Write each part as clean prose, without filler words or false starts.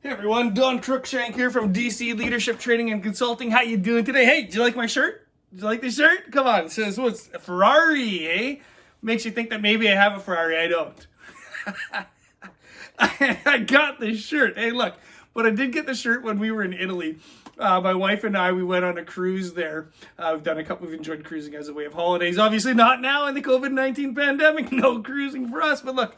Hey everyone, Don Cruikshank here from DC Leadership Training and Consulting. How you doing today? Hey, do you like my shirt? Do you like this shirt? Come on, it says what's a Ferrari, eh? Makes you think that maybe I have a Ferrari. I don't. I got this shirt. Hey, look, but I did get the shirt when we were in Italy. My wife and I, we went on a cruise there. We've enjoyed cruising as a way of holidays. Obviously not now in the COVID-19 pandemic, no cruising for us, but look,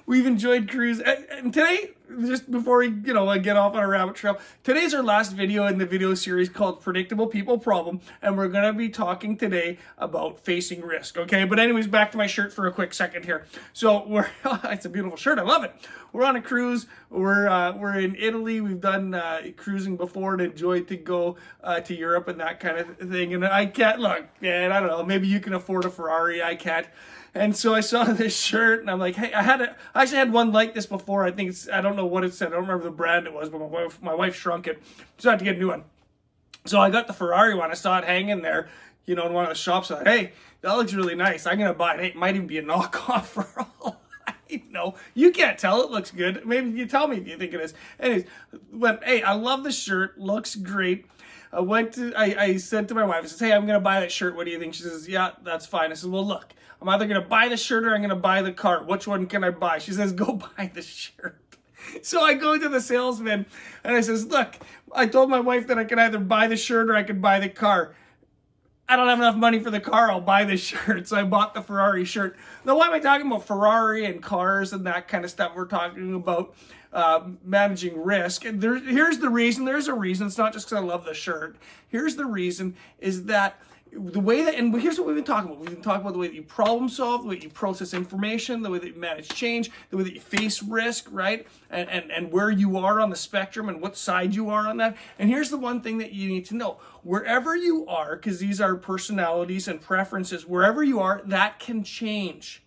we've enjoyed cruise. And today, just before we, get off on a rabbit trail, today's our last video in the video series called Predictable People Problem, and we're going to be talking today about facing risk, okay? But anyways, back to my shirt for a quick second here. So it's a beautiful shirt, I love it. We're on a cruise, we're in Italy, we've done cruising before and enjoyed to go to Europe and that kind of thing, and I can't, look, man, I don't know, maybe you can afford a Ferrari, I can't. And so I saw this shirt and I'm like, hey, I actually had one like this before. I don't know what it said. I don't remember the brand it was, but my wife shrunk it. So I had to get a new one. So I got the Ferrari one. I saw it hanging there, in one of the shops. I thought, hey, that looks really nice. I'm going to buy it. Hey, it might even be a knockoff for all I know. You can't tell. It looks good. Maybe you tell me if you think it is. Anyways, hey, I love the shirt. Looks great. I said to my wife, I said, hey, I'm going to buy that shirt. What do you think? She says, yeah, that's fine. I said, well, look, I'm either going to buy the shirt or I'm going to buy the car. Which one can I buy? She says, go buy the shirt. So I go to the salesman and I says, look, I told my wife that I could either buy the shirt or I could buy the car. I don't have enough money for the car. I'll buy the shirt. So I bought the Ferrari shirt. Now, why am I talking about Ferrari and cars and that kind of stuff? We're talking about managing risk. And here's the reason. There's a reason. It's not just because I love the shirt. Here's the reason is that the way that, and here's what we've been talking about. We've been talking about the way that you problem solve, the way you process information, the way that you manage change, the way that you face risk, right? And where you are on the spectrum and what side you are on that. And here's the one thing that you need to know. Wherever you are, because these are personalities and preferences, wherever you are, that can change.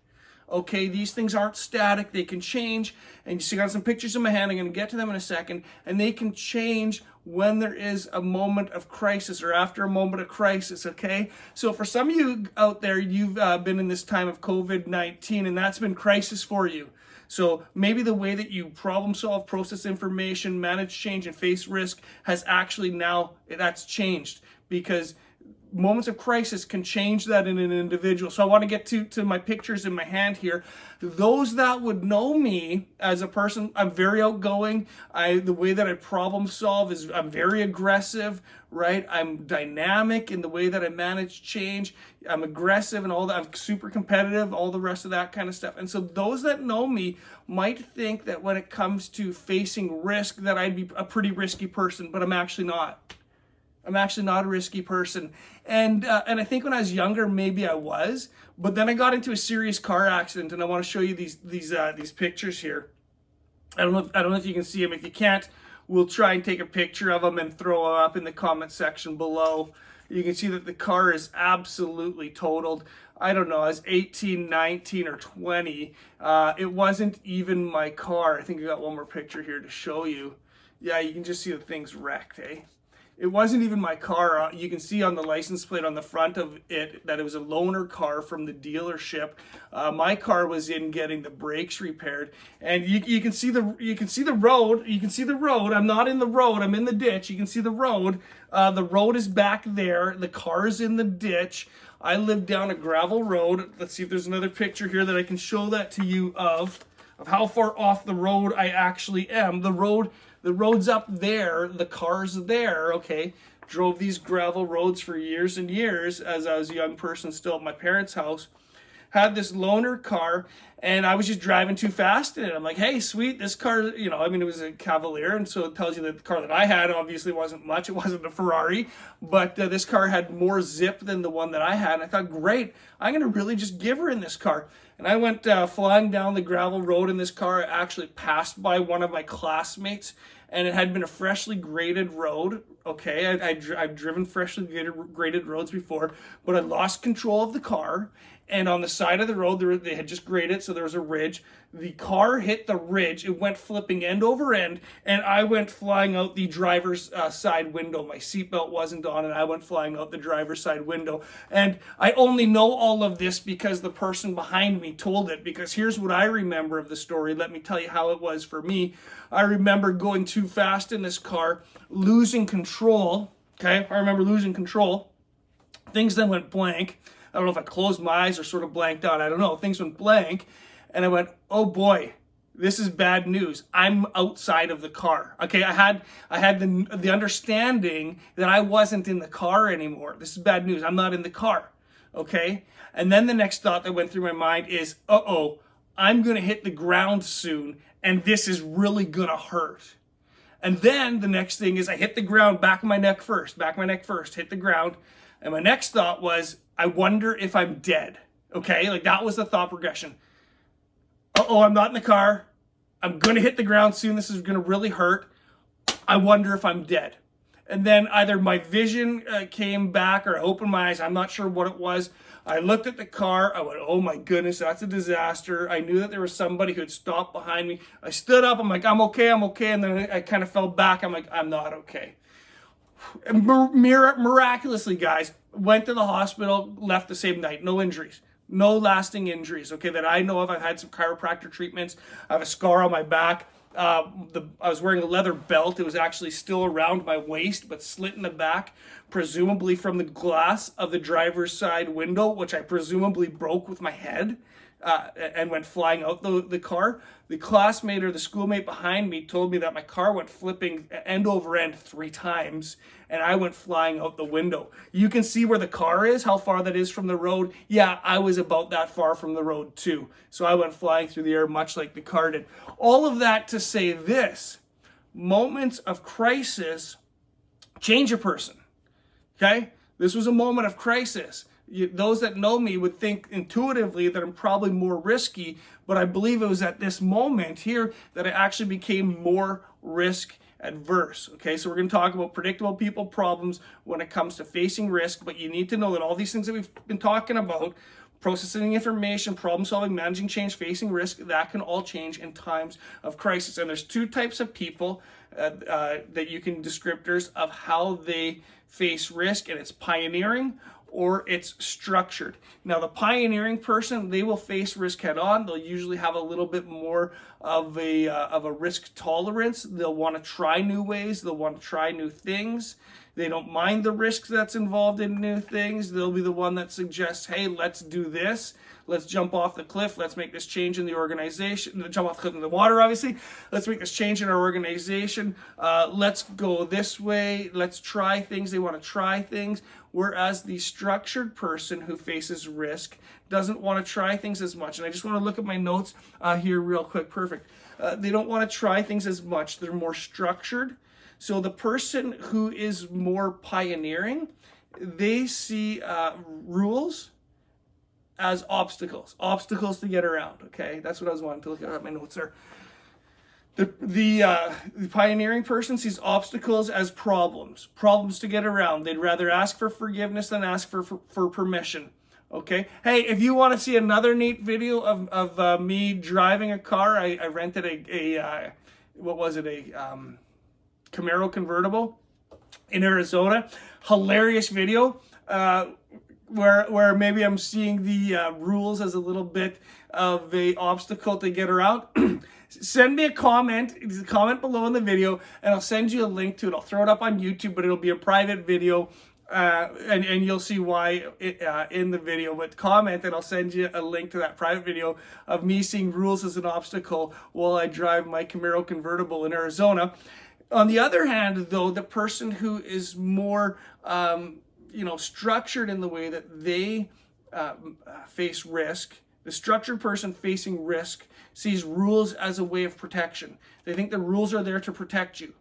Okay, these things aren't static, they can change. And you see, I got some pictures in my hand, I'm going to get to them in a second, and they can change when there is a moment of crisis or after a moment of crisis, okay? So for some of you out there, you've been in this time of COVID-19, and that's been crisis for you. So maybe the way that you problem solve, process information, manage change, and face risk has actually now, that's changed because moments of crisis can change that in an individual. So I want to get to my pictures in my hand here. Those that would know me as a person, I'm very outgoing. The way that I problem solve is I'm very aggressive, right? I'm dynamic in the way that I manage change. I'm aggressive and all that. I'm super competitive, all the rest of that kind of stuff. And so those that know me might think that when it comes to facing risk that I'd be a pretty risky person, but I'm actually not. I'm actually not a risky person. And I think when I was younger, maybe I was, but then I got into a serious car accident, and I want to show you these pictures here. I don't know if you can see them. If you can't, we'll try and take a picture of them and throw them up in the comment section below. You can see that the car is absolutely totaled. I don't know, I was 18, 19, or 20. It wasn't even my car. I think I got one more picture here to show you. Yeah, you can just see the thing's wrecked, eh? It wasn't even my car. You can see on the license plate on the front of it that it was a loaner car from the dealership. My car was in getting the brakes repaired, and you can see the road. You can see the road. I'm not in the road. I'm in the ditch. You can see the road. The road is back there. The car is in the ditch. I live down a gravel road. Let's see if there's another picture here that I can show that to you of how far off the road I actually am. The road's up there, the car's there, okay? Drove these gravel roads for years and years as I was a young person still at my parents' house. Had this loaner car, and I was just driving too fast in it. I'm like, hey, sweet, this car, it was a Cavalier, and so it tells you that the car that I had obviously wasn't much. It wasn't a Ferrari, but this car had more zip than the one that I had, and I thought, great, I'm going to really just give her in this car. And I went flying down the gravel road in this car. I actually passed by one of my classmates, and it had been a freshly graded road. Okay, I've driven freshly graded roads before, but I lost control of the car. And on the side of the road, they had just graded, so there was a ridge. The car hit the ridge. It went flipping end over end, and I went flying out the driver's side window. My seatbelt wasn't on, and I went flying out the driver's side window. And I only know all of this because the person behind me told it, because here's what I remember of the story. Let me tell you how it was for me. I remember going to too fast in this car, losing control. Okay, I remember losing control. Things then went blank. I don't know if I closed my eyes or sort of blanked out. I don't know. Things went blank. And I went, oh boy, this is bad news. I'm outside of the car. Okay, I had the understanding that I wasn't in the car anymore. This is bad news. I'm not in the car. Okay? And then the next thought that went through my mind is, uh-oh, I'm going to hit the ground soon, and this is really going to hurt. And then the next thing is I hit the ground, back of my neck first, hit the ground. And my next thought was, I wonder if I'm dead. Okay, like that was the thought progression. Uh-oh, I'm not in the car. I'm going to hit the ground soon. This is going to really hurt. I wonder if I'm dead. And then either my vision came back or I opened my eyes. I'm not sure what it was. I looked at the car. I went, oh my goodness, that's a disaster. I knew that there was somebody who had stopped behind me. I stood up. I'm like, I'm okay. And then I kind of fell back. I'm like, I'm not okay. And miraculously, guys, went to the hospital, left the same night. No injuries. No lasting injuries, okay, that I know of. I've had some chiropractor treatments. I have a scar on my back. I was wearing a leather belt. It was actually still around my waist, but slit in the back, presumably from the glass of the driver's side window, which I presumably broke with my head and went flying out the car. The classmate or the schoolmate behind me told me that my car went flipping end over end 3 times, and I went flying out the window. You can see where the car is, how far that is from the road. Yeah, I was about that far from the road too. So I went flying through the air much like the car did. All of that to say this: moments of crisis change a person. Okay? This was a moment of crisis. Those that know me would think intuitively that I'm probably more risky, but I believe it was at this moment here that I actually became more risk adverse. Okay, so we're going to talk about predictable people problems when it comes to facing risk, but you need to know that all these things that we've been talking about, processing information, problem solving, managing change, facing risk, that can all change in times of crisis. And there's 2 types of people that you can descriptors of how they face risk, and it's pioneering or it's structured. Now, the pioneering person, they will face risk head on. They'll usually have a little bit more of a risk tolerance. They'll want to try new ways. They'll want to try new things. They don't mind the risks that's involved in new things. They'll be the one that suggests, hey, let's do this. Let's jump off the cliff. Let's make this change in the organization. Jump off the cliff in the water, obviously. Let's make this change in our organization. Let's go this way. Let's try things. They want to try things. Whereas the structured person who faces risk doesn't want to try things as much. And I just want to look at my notes here real quick. Perfect. They don't want to try things as much. They're more structured. So the person who is more pioneering, they see rules as obstacles to get around. Okay, that's what I was wanting to look at my notes there. The pioneering person sees obstacles as problems to get around. They'd rather ask for forgiveness than ask for permission. Okay. Hey, if you want to see another neat video of me driving a car, I rented a Camaro convertible in Arizona. Hilarious video. Where maybe I'm seeing the rules as a little bit of a obstacle to get around. Send me a comment below in the video, and I'll send you a link to it. I'll throw it up on YouTube, but it'll be a private video, and you'll see why in the video. But comment, and I'll send you a link to that private video of me seeing rules as an obstacle while I drive my Camaro convertible in Arizona. On the other hand, though, the person who is more structured in the way that they face risk, the structured person facing risk sees rules as a way of protection. They think the rules are there to protect you.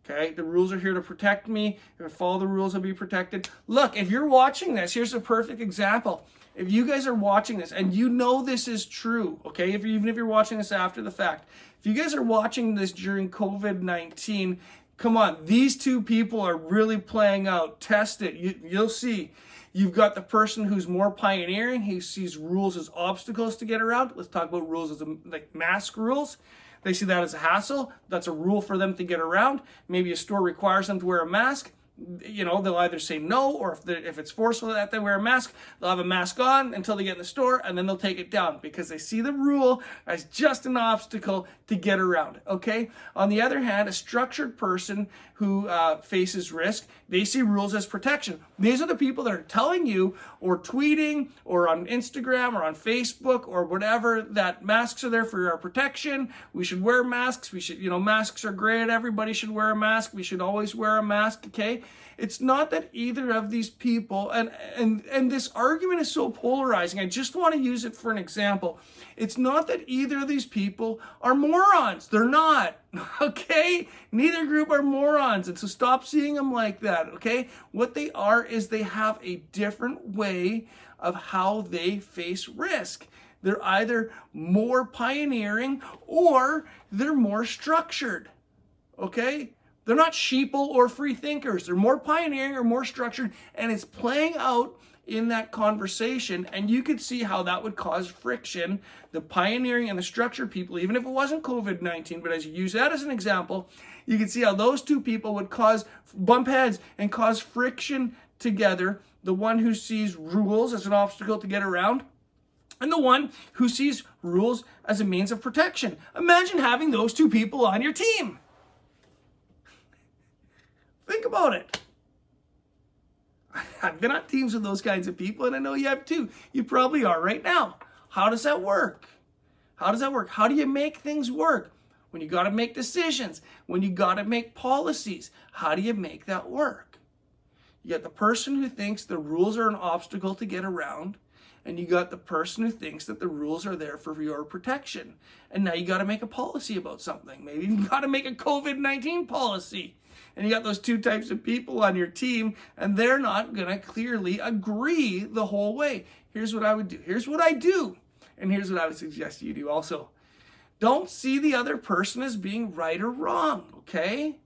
Okay, the rules are here to protect me. If I follow the rules, I'll be protected. Look, if you're watching this, here's a perfect example. If you guys are watching this and you know this is true, okay, even if you're watching this after the fact, if you guys are watching this during COVID-19, come on, these 2 people are really playing out. Test it. You'll see. You've got the person who's more pioneering. He sees rules as obstacles to get around. Let's talk about rules as like mask rules. They see that as a hassle. That's a rule for them to get around. Maybe a store requires them to wear a mask. they'll either say no, or if it's forceful that they wear a mask, they'll have a mask on until they get in the store, and then they'll take it down because they see the rule as just an obstacle to get around, okay? On the other hand, a structured person who faces risk, they see rules as protection. These are the people that are telling you, or tweeting, or on Instagram, or on Facebook, or whatever, that masks are there for our protection. We should wear masks. We should, masks are great. Everybody should wear a mask. We should always wear a mask, okay? It's not that either of these people, and this argument is so polarizing. I just want to use it for an example. It's not that either of these people are morons. They're not, okay? Neither group are morons, and so stop seeing them like that, okay? What they are is they have a different way of how they face risk. They're either more pioneering or they're more structured, okay? They're not sheeple or free thinkers. They're more pioneering or more structured, and it's playing out in that conversation, and you could see how that would cause friction. The pioneering and the structured people, even if it wasn't COVID-19, but as you use that as an example, you can see how those two people would bump heads and cause friction together. The one who sees rules as an obstacle to get around, and the one who sees rules as a means of protection. Imagine having those two people on your team. Think about it. I've been on teams with those kinds of people, and I know you have too. You probably are right now. How does that work? How does that work? How do you make things work? When you got to make decisions, when you got to make policies, how do you make that work? You got the person who thinks the rules are an obstacle to get around, and you got the person who thinks that the rules are there for your protection. And now you got to make a policy about something. Maybe you got to make a COVID-19 policy. And you got those two types of people on your team, and they're not going to clearly agree the whole way. Here's what I would do. Here's what I do. And here's what I would suggest you do also. Don't see the other person as being right or wrong, okay?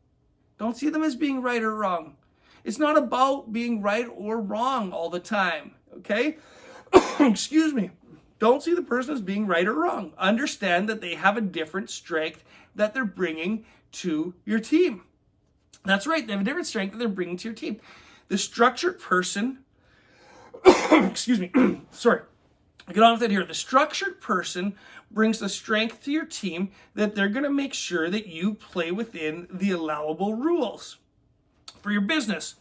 Don't see them as being right or wrong. It's not about being right or wrong all the time, okay? Excuse me. Don't see the person as being right or wrong. Understand that they have a different strength that they're bringing to your team. That's right, they have a different strength that they're bringing to your team. The structured person, excuse me, sorry, I'll get on with it here. The structured person brings the strength to your team that they're going to make sure that you play within the allowable rules for your business,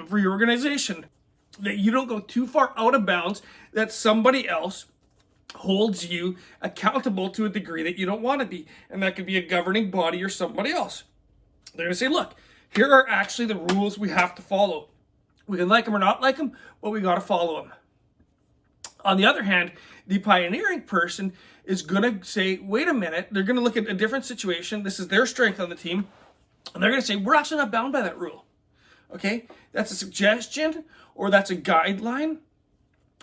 for your organization, that you don't go too far out of bounds, that somebody else holds you accountable to a degree that you don't want to be. And that could be a governing body or somebody else. They're going to say, look, here are actually the rules we have to follow. We can like them or not like them, but we got to follow them. On the other hand, the pioneering person is going to say, wait a minute, they're going to look at a different situation. This is their strength on the team. And they're going to say, we're actually not bound by that rule. Okay? That's a suggestion or that's a guideline.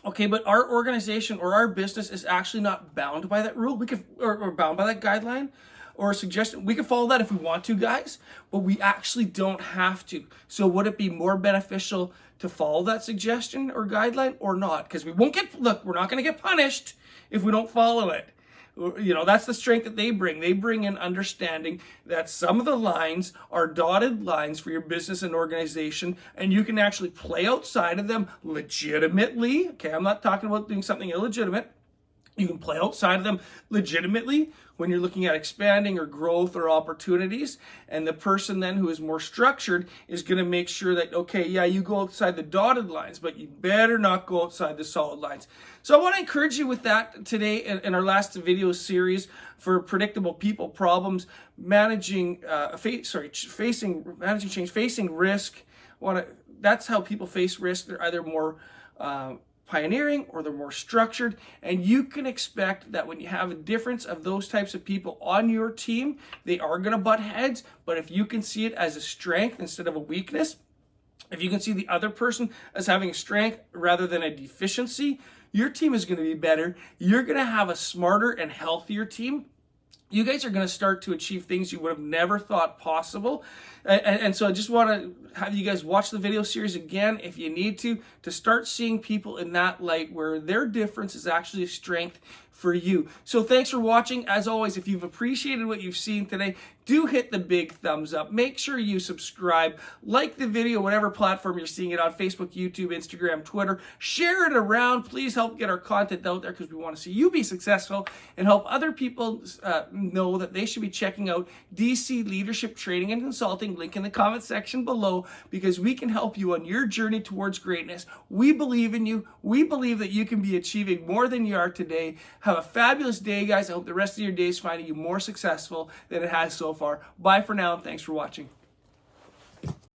Okay, but our organization or our business is actually not bound by that rule. We could, or bound by that guideline or a suggestion. We can follow that if we want to, guys, but we actually don't have to. So would it be more beneficial to follow that suggestion or guideline or not? Because we won't get, look, we're not going to get punished if we don't follow it. That's the strength that they bring. They bring in understanding that some of the lines are dotted lines for your business and organization, and you can actually play outside of them legitimately. Okay, I'm not talking about doing something illegitimate. You can play outside of them legitimately when you're looking at expanding or growth or opportunities. And the person then who is more structured is going to make sure that, okay, yeah, you go outside the dotted lines, but you better not go outside the solid lines. So I want to encourage you with that today in our last video series for predictable people problems, managing managing change, facing risk. That's how people face risk. They're either more pioneering or they're more structured, and you can expect that when you have a difference of those types of people on your team, they are going to butt heads. But if you can see it as a strength instead of a weakness, if you can see the other person as having a strength rather than a deficiency, your team is going to be better. You're going to have a smarter and healthier team. You guys are going to start to achieve things you would have never thought possible. And so I just want to have you guys watch the video series again if you need to start seeing people in that light where their difference is actually a strength for you. So thanks for watching. As always, if you've appreciated what you've seen today, do hit the big thumbs up. Make sure you subscribe, like the video, whatever platform you're seeing it on, Facebook, YouTube, Instagram, Twitter. Share it around. Please help get our content out there because we want to see you be successful and help other people know that they should be checking out DC Leadership Training and Consulting. Link in the comment section below, because we can help you on your journey towards greatness. We believe in you. We believe that you can be achieving more than you are today. Have a fabulous day, guys. I hope the rest of your day is finding you more successful than it has so far. Bye for now, and thanks for watching.